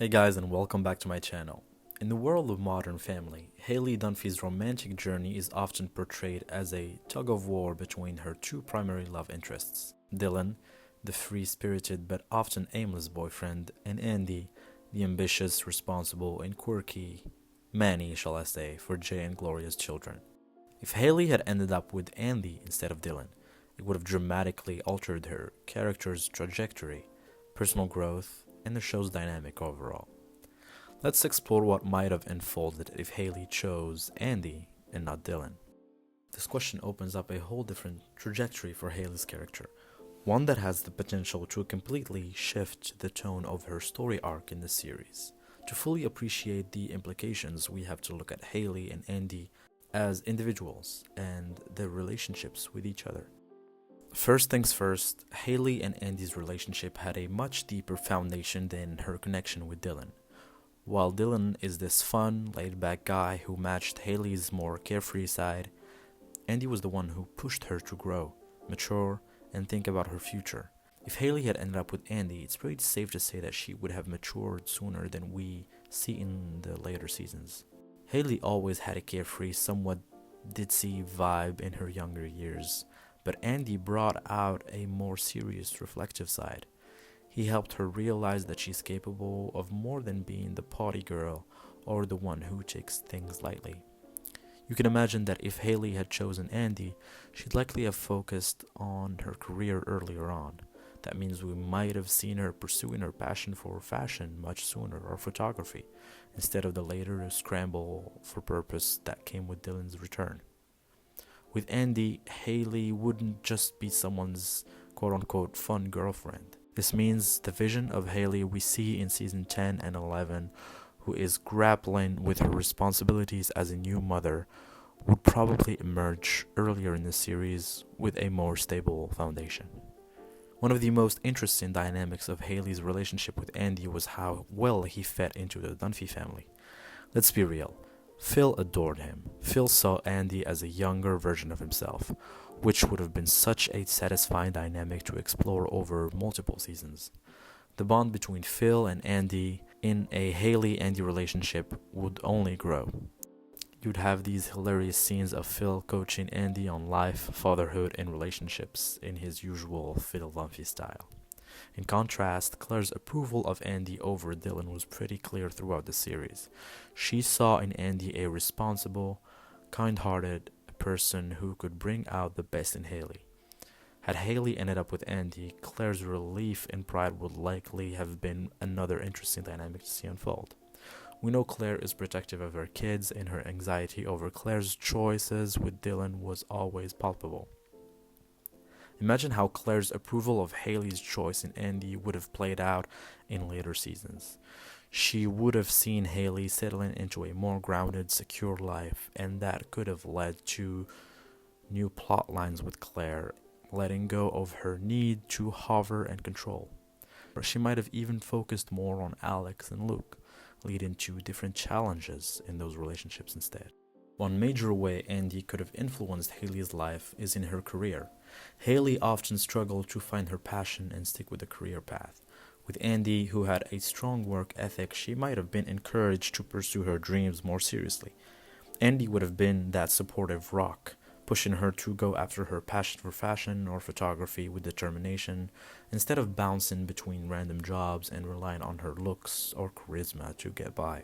Hey guys, and welcome back to my channel. In the world of Modern Family, Haley Dunphy's romantic journey is often portrayed as a tug-of-war between her two primary love interests, Dylan, the free-spirited but often aimless boyfriend, and Andy, the ambitious, responsible, and quirky Manny, shall I say, for Jay and Gloria's children. If Haley had ended up with Andy instead of Dylan, it would have dramatically altered her character's trajectory, personal growth, and the show's dynamic overall. Let's explore what might have unfolded if Haley chose Andy and not Dylan. This question opens up a whole different trajectory for Haley's character, one that has the potential to completely shift the tone of her story arc in the series. To fully appreciate the implications, we have to look at Haley and Andy as individuals and their relationships with each other. First things first, Haley and Andy's relationship had a much deeper foundation than her connection with Dylan. While Dylan is this fun, laid-back guy who matched Haley's more carefree side, Andy was the one who pushed her to grow, mature, and think about her future. If Haley had ended up with Andy, it's pretty safe to say that she would have matured sooner than we see in the later seasons. Haley always had a carefree, somewhat ditzy vibe in her younger years, but Andy brought out a more serious, reflective side. He helped her realize that she's capable of more than being the potty girl or the one who takes things lightly. You can imagine that if Haley had chosen Andy, she'd likely have focused on her career earlier on. That means we might have seen her pursuing her passion for fashion much sooner, or photography, instead of the later scramble for purpose that came with Dylan's return. With Andy, Haley wouldn't just be someone's quote-unquote fun girlfriend. This means the vision of Haley we see in season 10 and 11, who is grappling with her responsibilities as a new mother, would probably emerge earlier in the series with a more stable foundation. One of the most interesting dynamics of Haley's relationship with Andy was how well he fit into the Dunphy family. Let's be real. Phil adored him. Phil saw Andy as a younger version of himself, which would have been such a satisfying dynamic to explore over multiple seasons. The bond between Phil and Andy in a Haley-Andy relationship would only grow. You'd have these hilarious scenes of Phil coaching Andy on life, fatherhood, and relationships in his usual Phil Dunphy style. In contrast, Claire's approval of Andy over Dylan was pretty clear throughout the series. She saw in Andy a responsible, kind-hearted person who could bring out the best in Haley. Had Haley ended up with Andy, Claire's relief and pride would likely have been another interesting dynamic to see unfold. We know Claire is protective of her kids, and her anxiety over Claire's choices with Dylan was always palpable. Imagine how Claire's approval of Haley's choice in Andy would have played out in later seasons. She would have seen Haley settling into a more grounded, secure life, and that could have led to new plot lines with Claire, letting go of her need to hover and control. Or she might have even focused more on Alex and Luke, leading to different challenges in those relationships instead. One major way Andy could have influenced Haley's life is in her career. Haley often struggled to find her passion and stick with the career path. With Andy, who had a strong work ethic, she might have been encouraged to pursue her dreams more seriously. Andy would have been that supportive rock, pushing her to go after her passion for fashion or photography with determination, instead of bouncing between random jobs and relying on her looks or charisma to get by.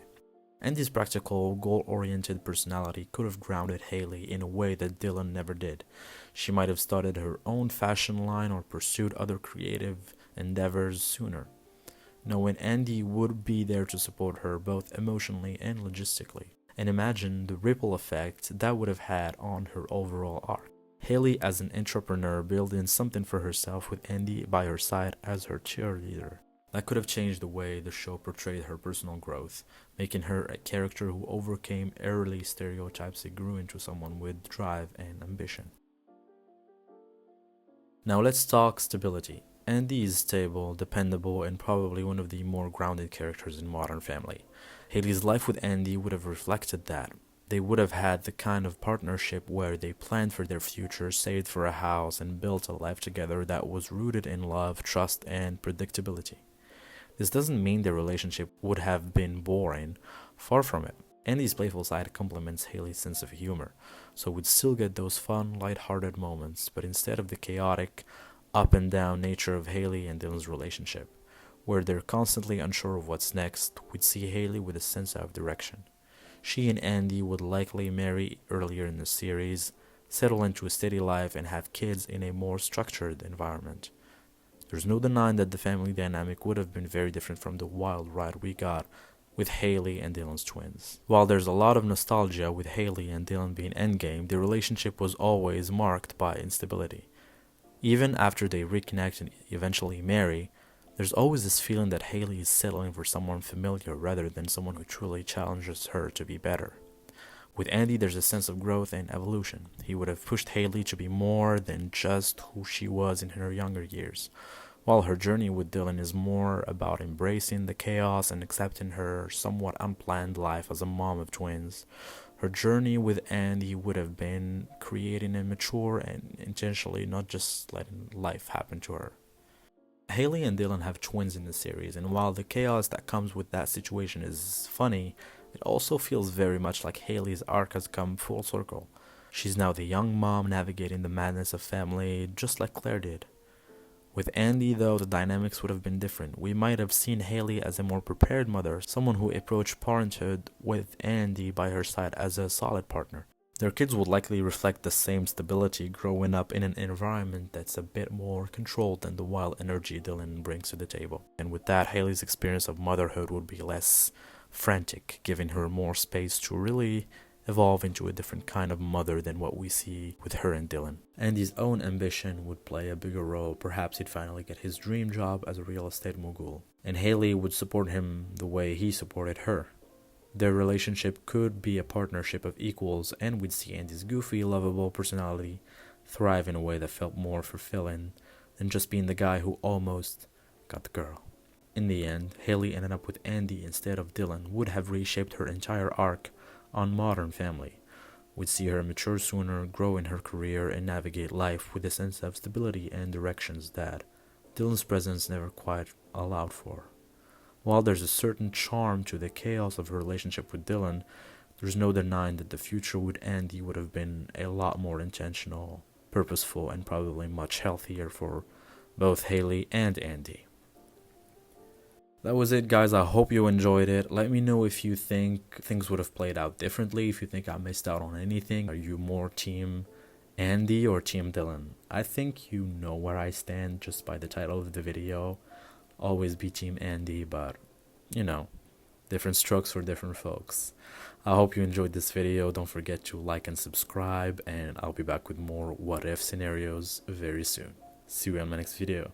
Andy's practical, goal-oriented personality could have grounded Haley in a way that Dylan never did. She might have started her own fashion line or pursued other creative endeavors sooner, knowing Andy would be there to support her both emotionally and logistically. And imagine the ripple effect that would have had on her overall arc. Haley as an entrepreneur building something for herself with Andy by her side as her cheerleader. That could have changed the way the show portrayed her personal growth, making her a character who overcame early stereotypes and grew into someone with drive and ambition. Now let's talk stability. Andy is stable, dependable, and probably one of the more grounded characters in Modern Family. Haley's life with Andy would have reflected that. They would have had the kind of partnership where they planned for their future, saved for a house, and built a life together that was rooted in love, trust, and predictability. This doesn't mean their relationship would have been boring, far from it. Andy's playful side complements Haley's sense of humor, so we'd still get those fun, light-hearted moments, but instead of the chaotic, up and down nature of Haley and Dylan's relationship, where they're constantly unsure of what's next, we'd see Haley with a sense of direction. She and Andy would likely marry earlier in the series, settle into a steady life, and have kids in a more structured environment. There's no denying that the family dynamic would have been very different from the wild ride we got with Haley and Dylan's twins. While there's a lot of nostalgia with Haley and Dylan being endgame, their relationship was always marked by instability. Even after they reconnect and eventually marry, there's always this feeling that Haley is settling for someone familiar rather than someone who truly challenges her to be better. With Andy, there's a sense of growth and evolution. He would have pushed Haley to be more than just who she was in her younger years, while her journey with Dylan is more about embracing the chaos and accepting her somewhat unplanned life as a mom of twins. Her journey with Andy would have been creating a mature and intentionally, not just letting life happen to her. Haley and Dylan have twins in the series, and while the chaos that comes with that situation is funny, it also feels very much like Haley's arc has come full circle. She's now the young mom navigating the madness of family, just like Claire did. With Andy, though, the dynamics would have been different. We might have seen Haley as a more prepared mother, someone who approached parenthood with Andy by her side as a solid partner. Their kids would likely reflect the same stability, growing up in an environment that's a bit more controlled than the wild energy Dylan brings to the table. And with that, Haley's experience of motherhood would be less frantic, giving her more space to really evolve into a different kind of mother than what we see with her and Dylan. Andy's own ambition would play a bigger role. Perhaps he'd finally get his dream job as a real estate mogul, and Haley would support him the way he supported her. Their relationship could be a partnership of equals, and we'd see Andy's goofy, lovable personality thrive in a way that felt more fulfilling than just being the guy who almost got the girl. In the end, Haley ended up with Andy instead of Dylan would have reshaped her entire arc on Modern Family. We'd see her mature sooner, grow in her career, and navigate life with a sense of stability and directions that Dylan's presence never quite allowed for. While there's a certain charm to the chaos of her relationship with Dylan, there's no denying that the future with Andy would have been a lot more intentional, purposeful, and probably much healthier for both Haley and Andy. That was it, guys. I hope you enjoyed it. Let me know if you think things would have played out differently, if you think I missed out on anything. Are you more team Andy or team Dylan? I think you know where I stand just by the title of the video. Always be team Andy, but different strokes for different folks. I hope you enjoyed this video. Don't forget to like and subscribe, and I'll be back with more what if scenarios very soon. See you on my next video.